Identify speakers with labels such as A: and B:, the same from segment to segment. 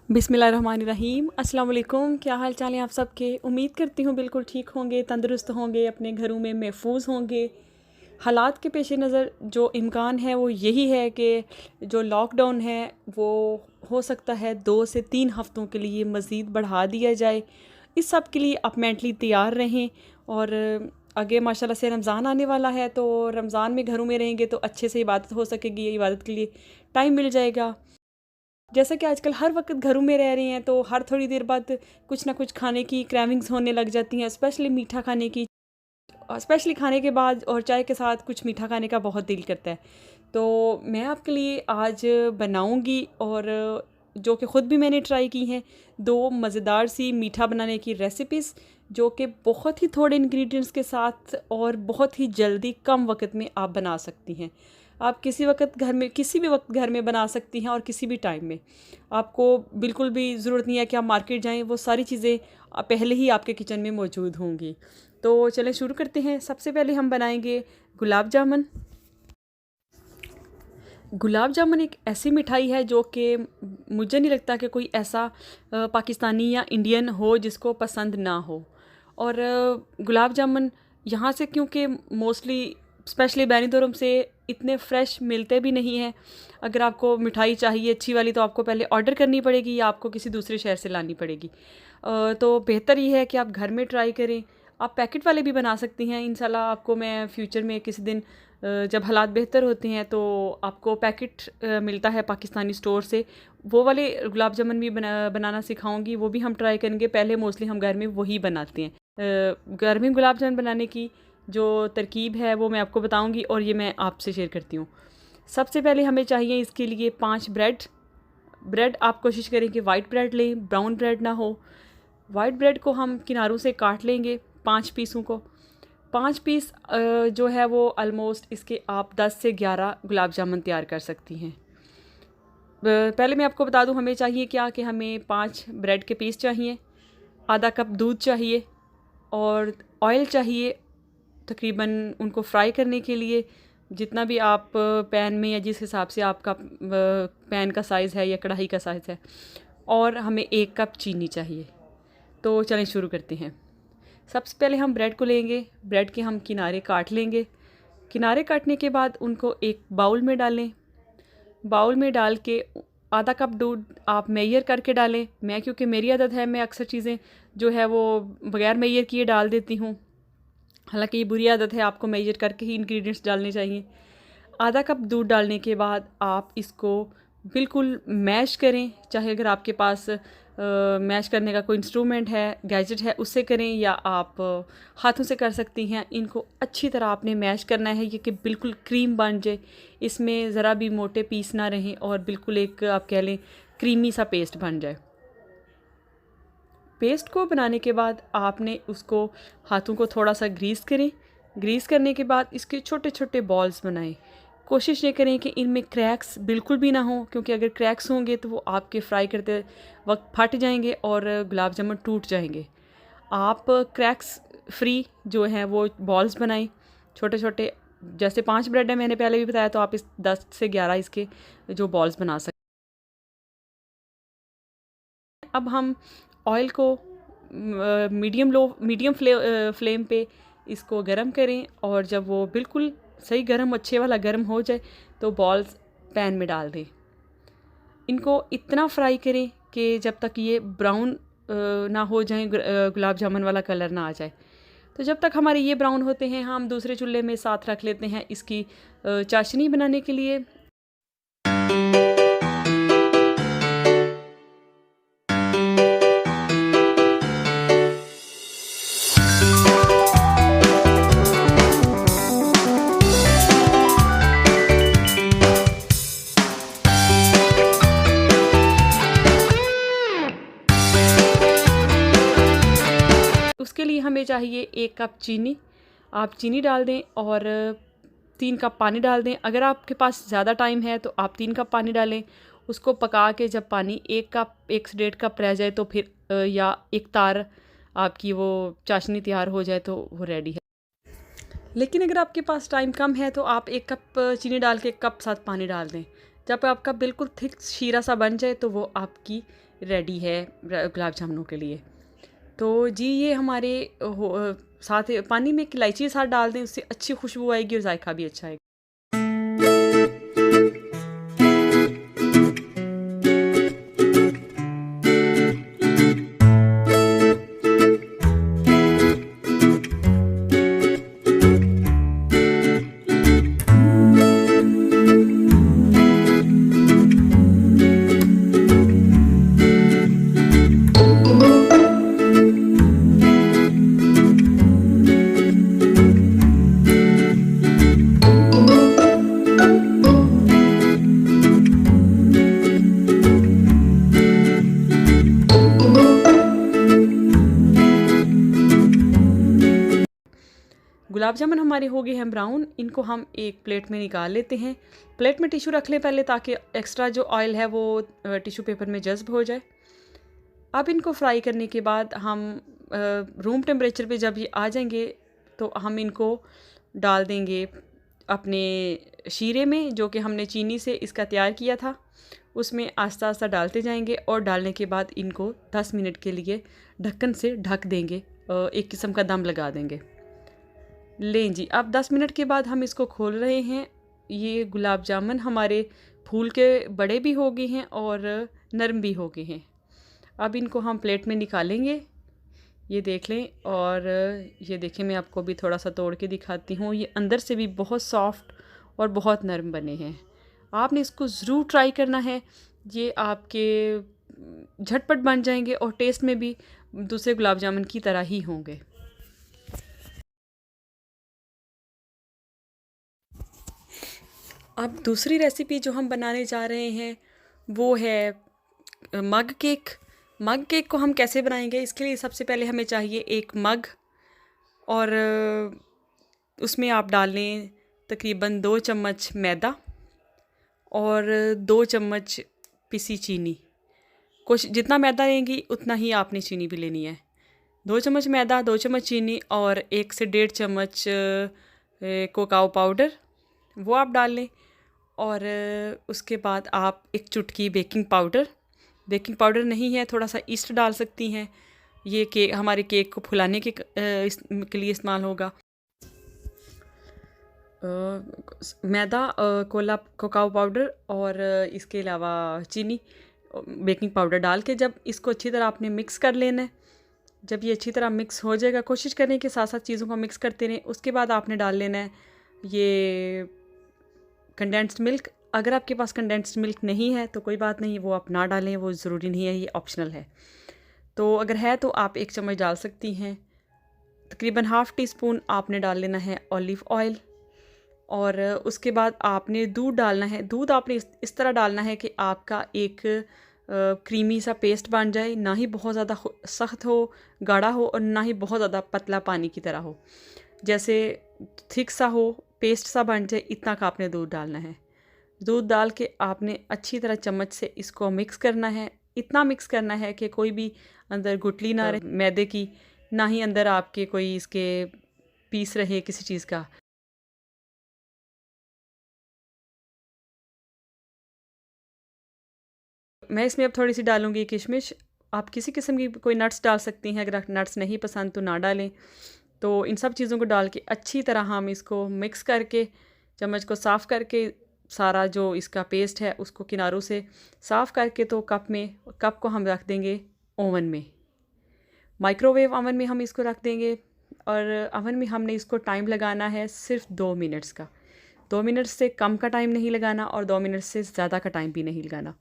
A: बिस्मिल्लाहिर्रहमानिर्रहीम। अस्सलाम वालेकुम। क्या हाल चाल है आप सबके? उम्मीद करती हूँ बिल्कुल ठीक होंगे, तंदुरुस्त होंगे, अपने घरों में महफूज होंगे। हालात के पेश नज़र जो इम्कान है वो यही है कि जो लॉकडाउन है वो हो सकता है 2 से 3 हफ़्तों के लिए मज़ीद बढ़ा दिया जाए। इस सब के लिए आप मेंटली तैयार रहें। और आगे माशाल्लाह से रमज़ान आने वाला है, तो रमज़ान में घरों में रहेंगे तो अच्छे से इबादत हो सकेगी, इबादत के लिए टाइम मिल जाएगा। जैसा कि आजकल हर वक्त घरों में रह रहे हैं तो हर थोड़ी देर बाद कुछ ना कुछ खाने की क्रेविंग्स होने लग जाती हैं, स्पेशली मीठा खाने की। स्पेशली खाने के बाद और चाय के साथ कुछ मीठा खाने का बहुत दिल करता है। तो मैं आपके लिए आज बनाऊंगी, और जो कि ख़ुद भी मैंने ट्राई की हैं, 2 मज़ेदार सी मीठा बनाने की रेसिपीज़, जो कि बहुत ही थोड़े इंग्रेडिएंट्स के साथ और बहुत ही जल्दी कम वक्त में आप बना सकती हैं। आप किसी वक्त घर में, किसी भी वक्त घर में बना सकती हैं और किसी भी टाइम में। आपको बिल्कुल भी ज़रूरत नहीं है कि आप मार्केट जाएं, वो सारी चीज़ें पहले ही आपके किचन में मौजूद होंगी। तो चलें शुरू करते हैं। सबसे पहले हम बनाएंगे गुलाब जामुन। गुलाब जामुन एक ऐसी मिठाई है जो कि मुझे नहीं लगता कि कोई ऐसा पाकिस्तानी या इंडियन हो जिसको पसंद ना हो। और गुलाब जामुन यहाँ से क्योंकि मोस्टली स्पेशली बैनीदुरम से इतने फ़्रेश मिलते भी नहीं हैं। अगर आपको मिठाई चाहिए अच्छी वाली तो आपको पहले ऑर्डर करनी पड़ेगी या आपको किसी दूसरे शहर से लानी पड़ेगी। तो बेहतर ये है कि आप घर में ट्राई करें। आप पैकेट वाले भी बना सकती हैं। इंशाल्लाह आपको मैं फ्यूचर में किसी दिन जब हालात बेहतर होते हैं तो आपको पैकेट मिलता है पाकिस्तानी स्टोर से, वो वाले गुलाब जामुन भी बनाना सिखाऊंगी। वो भी हम ट्राई करेंगे। पहले मोस्टली हम घर में वही बनाते हैं। घर में गुलाब जामुन बनाने की जो तरकीब है वो मैं आपको बताऊंगी और ये मैं आपसे शेयर करती हूँ। सबसे पहले हमें चाहिए इसके लिए 5 ब्रेड। ब्रेड आप कोशिश करें कि वाइट ब्रेड लें, ब्राउन ब्रेड ना हो। वाइट ब्रेड को हम किनारों से काट लेंगे 5 पीसों को। 5 पीस जो है वो ऑलमोस्ट इसके आप 10 से 11 गुलाब जामुन तैयार कर सकती हैं। पहले मैं आपको बता दूं हमें चाहिए क्या, कि हमें 5 ब्रेड के पीस चाहिए, आधा कप दूध चाहिए और ऑयल चाहिए तकरीबन उनको फ्राई करने के लिए। जितना भी आप पैन में या जिस हिसाब से आपका पैन का साइज़ है या कढ़ाई का साइज़ है। और हमें 1 कप चीनी चाहिए। तो चलें शुरू करते हैं। सबसे पहले हम ब्रेड को लेंगे। ब्रेड के हम किनारे काट लेंगे। किनारे काटने के बाद उनको एक बाउल में डालें। बाउल में डाल के आधा कप दूध आप मेजर करके डालें। मैं क्योंकि मेरी आदत है, मैं अक्सर चीज़ें जो है वो बग़ैर मेजर किए डाल देती हूँ। हालांकि ये बुरी आदत है, आपको मेजर करके ही इंग्रेडिएंट्स डालने चाहिए। आधा कप दूध डालने के बाद आप इसको बिल्कुल मैश करें। चाहे अगर आपके पास मैश करने का कोई इंस्ट्रूमेंट है, गैजेट है, उससे करें या आप हाथों से कर सकती हैं। इनको अच्छी तरह आपने मैश करना है ये कि बिल्कुल क्रीम बन जाए, इसमें ज़रा भी मोटे पीस ना रहें और बिल्कुल एक आप कह लें क्रीमी सा पेस्ट बन जाए। पेस्ट को बनाने के बाद आपने उसको हाथों को थोड़ा सा ग्रीस करें। ग्रीस करने के बाद इसके छोटे छोटे बॉल्स बनाएं। कोशिश ये करें कि इनमें क्रैक्स बिल्कुल भी ना हो, क्योंकि अगर क्रैक्स होंगे तो वो आपके फ्राई करते वक्त फट जाएंगे और गुलाब जामुन टूट जाएंगे। आप क्रैक्स फ्री जो हैं वो बॉल्स बनाएं छोटे छोटे। जैसे 5 ब्रेड है मैंने पहले भी बताया, तो आप इस 10 से 11 इसके जो बॉल्स बना सकते हैं। अब हम ऑयल को मीडियम फ्लेम पे इसको गरम करें, और जब वो बिल्कुल सही गरम, अच्छे वाला गरम हो जाए तो बॉल्स पैन में डाल दें। इनको इतना फ्राई करें कि जब तक ये ब्राउन ना हो जाए, गुलाब जामुन वाला कलर ना आ जाए। तो जब तक हमारे ये ब्राउन होते हैं, हम दूसरे चूल्हे में साथ रख लेते हैं इसकी चाशनी बनाने के लिए। उसके लिए हमें चाहिए 1 कप चीनी। आप चीनी डाल दें और 3 कप पानी डाल दें। अगर आपके पास ज़्यादा टाइम है तो आप 3 कप पानी डालें। उसको पका के जब पानी 1 से 1.5 कप रह जाए तो फिर या एक तार आपकी वो चाशनी तैयार हो जाए तो वो रेडी है। लेकिन अगर आपके पास टाइम कम है तो आप 1 कप चीनी डाल के 1 कप साथ पानी डाल दें। जब आपका बिल्कुल थिक शीरा सा बन जाए तो वो आपकी रेडी है गुलाब जामुनों के लिए। तो जी ये हमारे साथ पानी में एक इलायची के साथ डाल दें, उससे अच्छी खुशबू आएगी और जायका भी अच्छा आएगा। गुलाब जामुन हमारे हो गए हैं ब्राउन। इनको हम एक प्लेट में निकाल लेते हैं। प्लेट में टिश्यू रख लें पहले, ताकि एक्स्ट्रा जो ऑयल है वो टिश्यू पेपर में जज्ब हो जाए। अब इनको फ्राई करने के बाद हम रूम टेम्परेचर पे जब ये आ जाएंगे तो हम इनको डाल देंगे अपने शीरे में, जो कि हमने चीनी से इसका तैयार किया था। उसमें आस्ता आस्ता डालते जाएंगे और डालने के बाद इनको 10 मिनट के लिए ढक्कन से ढक देंगे, एक किस्म का दम लगा देंगे। लें जी, अब 10 मिनट के बाद हम इसको खोल रहे हैं। ये गुलाब जामुन हमारे फूल के बड़े भी हो गए हैं और नरम भी हो गए हैं। अब इनको हम प्लेट में निकालेंगे, ये देख लें। और ये देखें, मैं आपको भी थोड़ा सा तोड़ के दिखाती हूँ। ये अंदर से भी बहुत सॉफ्ट और बहुत नरम बने हैं। आपने इसको ज़रूर ट्राई करना है। ये आपके झटपट बन जाएंगे और टेस्ट में भी दूसरे गुलाब जामुन की तरह ही होंगे। अब दूसरी रेसिपी जो हम बनाने जा रहे हैं वो है मग केक। मग केक को हम कैसे बनाएंगे, इसके लिए सबसे पहले हमें चाहिए एक मग, और उसमें आप डाल लें तकरीबन 2 चम्मच मैदा और 2 चम्मच पिसी चीनी। कुछ जितना मैदा लेंगी उतना ही आपने चीनी भी लेनी है। 2 चम्मच मैदा, 2 चम्मच चीनी और 1 से 1.5 चम्मच कोकाओ पाउडर, वो आप डाल लें। और उसके बाद आप एक चुटकी बेकिंग पाउडर नहीं है, थोड़ा सा ईस्ट डाल सकती हैं। ये केक हमारे केक को फुलाने के लिए इस्तेमाल होगा। मैदा, कोकाओ पाउडर और इसके अलावा चीनी, बेकिंग पाउडर डाल के जब इसको अच्छी तरह आपने मिक्स कर लेना है। जब ये अच्छी तरह मिक्स हो जाएगा, कोशिश करें कि साथ साथ चीज़ों को मिक्स करते रहें। उसके बाद आपने डाल लेना है ये कंडेंस्ड मिल्क। अगर आपके पास कंडेंस्ड मिल्क नहीं है तो कोई बात नहीं, वो आप ना डालें, वो ज़रूरी नहीं है, ये ऑप्शनल है। तो अगर है तो आप 1 चम्मच डाल सकती हैं। तकरीबन ½ टीस्पून आपने डाल लेना है ऑलिव ऑयल। और उसके बाद आपने दूध डालना है। दूध आपने इस तरह डालना है कि आपका एक क्रीमी सा पेस्ट बन जाए, ना ही बहुत ज़्यादा सख्त हो, गाढ़ा हो, और ना ही बहुत ज़्यादा पतला पानी की तरह हो। जैसे थिक सा हो, पेस्ट सा बन जाए, इतना का आपने दूध डालना है। दूध डाल के आपने अच्छी तरह चम्मच से इसको मिक्स करना है। इतना मिक्स करना है कि कोई भी अंदर गुठली ना रहे मैदे की, ना ही अंदर आपके कोई इसके पीस रहे किसी चीज़ का। मैं इसमें अब थोड़ी सी डालूँगी किशमिश। आप किसी किस्म की कोई नट्स डाल सकती हैं, अगर नट्स नहीं पसंद तो ना डालें। तो इन सब चीज़ों को डाल के अच्छी तरह हम इसको मिक्स करके, चम्मच को साफ़ करके, सारा जो इसका पेस्ट है उसको किनारों से साफ़ करके, तो कप को हम रख देंगे ओवन में, माइक्रोवेव ओवन में हम इसको रख देंगे। और ओवन में हमने इसको टाइम लगाना है सिर्फ 2 मिनट्स का। 2 मिनट से कम का टाइम नहीं लगाना और 2 मिनट से ज़्यादा का टाइम भी नहीं लगाना।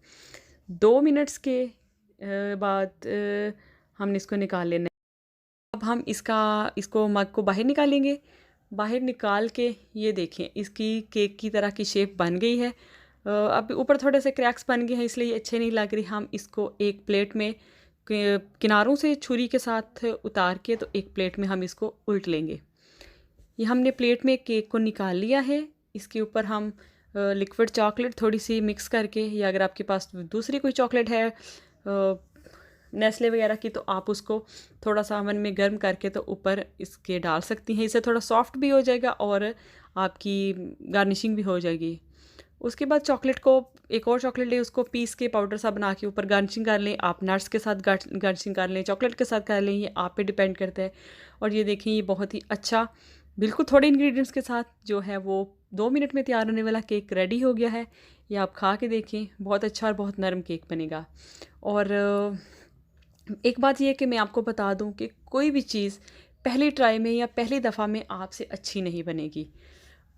A: 2 मिनट्स के बाद हमने इसको निकाल लेना है। अब हम इसको मग को बाहर निकालेंगे। बाहर निकाल के ये देखें, इसकी केक की तरह की शेप बन गई है। अब ऊपर थोड़े से क्रैक्स बन गए हैं, इसलिए ये अच्छे नहीं लग रही। हम इसको एक प्लेट में किनारों से छुरी के साथ उतार के, तो एक प्लेट में हम इसको उल्ट लेंगे। ये हमने प्लेट में केक को निकाल लिया है। इसके ऊपर हम लिक्विड चॉकलेट थोड़ी सी मिक्स करके, या अगर आपके पास दूसरी कोई चॉकलेट है नेस्ले वगैरह की, तो आप उसको थोड़ा सा ओवन में गर्म करके तो ऊपर इसके डाल सकती हैं। इससे थोड़ा सॉफ्ट भी हो जाएगा और आपकी गार्निशिंग भी हो जाएगी। उसके बाद चॉकलेट को, एक और चॉकलेट लें, उसको पीस के पाउडर सा बना के ऊपर गार्निशिंग कर लें। आप नट्स के साथ गार्निशिंग कर लें, चॉकलेट के साथ कर लें, ये आप पे डिपेंड करता है। और ये देखें, ये बहुत ही अच्छा, बिल्कुल थोड़े इंग्रेडिएंट्स के साथ जो है वो 2 मिनट में तैयार होने वाला केक रेडी हो गया है। ये आप खा के देखें, बहुत अच्छा और बहुत नरम केक बनेगा। और एक बात ये है कि मैं आपको बता दूं कि कोई भी चीज़ पहली ट्राई में या पहली दफ़ा में आपसे अच्छी नहीं बनेगी।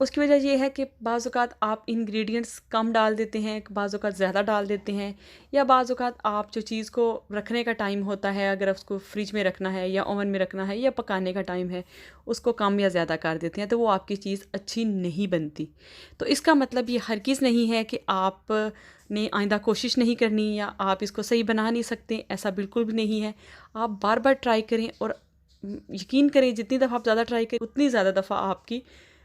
A: उसकी वजह ये है कि बाज़ औक़ात आप इंग्रेडिएंट्स कम डाल देते हैं, बाज़ औक़ात ज़्यादा डाल देते हैं, या बाज़ औक़ात आप जो चीज़ को रखने का टाइम होता है, अगर उसको फ्रिज में रखना है या ओवन में रखना है या पकाने का टाइम है, उसको कम या ज़्यादा कर देते हैं, तो वो आपकी चीज़ अच्छी नहीं बनती। तो इसका मतलब ये हरगिज़ नहीं है कि आप ने आइंदा कोशिश नहीं करनी या आप इसको सही बना नहीं सकते, ऐसा बिल्कुल भी नहीं है। आप बार बार ट्राई करें और यकीन करें, जितनी दफ़ा आप ज़्यादा ट्राई करें उतनी ज़्यादा दफ़ा आपकी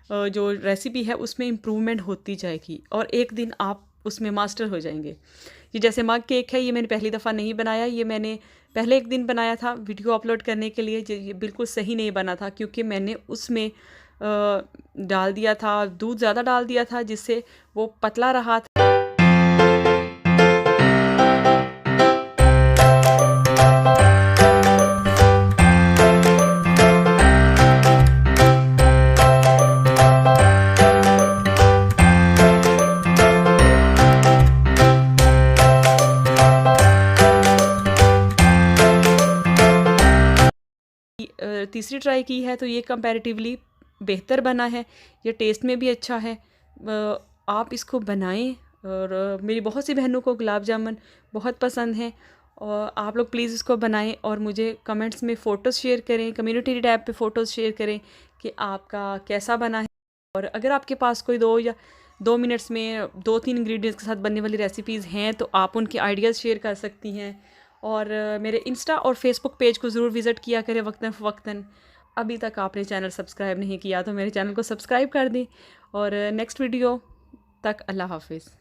A: जो रेसिपी है उसमें इम्प्रूवमेंट होती जाएगी और एक दिन आप उसमें मास्टर हो जाएंगे। ये जैसे मग केक है, ये मैंने पहली दफ़ा नहीं बनाया, ये मैंने पहले एक दिन बनाया था वीडियो अपलोड करने के लिए। ये बिल्कुल सही नहीं बना था क्योंकि मैंने उसमें डाल दिया था, दूध ज़्यादा डाल दिया था, जिससे वो पतला रहा था। तीसरी ट्राई की है तो ये कंपैरेटिवली बेहतर बना है, ये टेस्ट में भी अच्छा है। आप इसको बनाएं। और मेरी बहुत सी बहनों को गुलाब जामुन बहुत पसंद हैं, और आप लोग प्लीज़ इसको बनाएं और मुझे कमेंट्स में फ़ोटोज़ शेयर करें, कम्युनिटी टैब पे फ़ोटोज़ शेयर करें कि आपका कैसा बना है। और अगर आपके पास कोई 2 मिनट्स में 2-3 इंग्रेडिएंट्स के साथ बनने वाली रेसिपीज़ हैं तो आप उनके आइडियाज़ शेयर कर सकती हैं। और मेरे इंस्टा और फेसबुक पेज को ज़रूर विज़िट किया करें वक्तन फ़वक्तन। अभी तक आपने चैनल सब्सक्राइब नहीं किया तो मेरे चैनल को सब्सक्राइब कर दें। और नेक्स्ट वीडियो तक अल्लाह हाफ़िज़।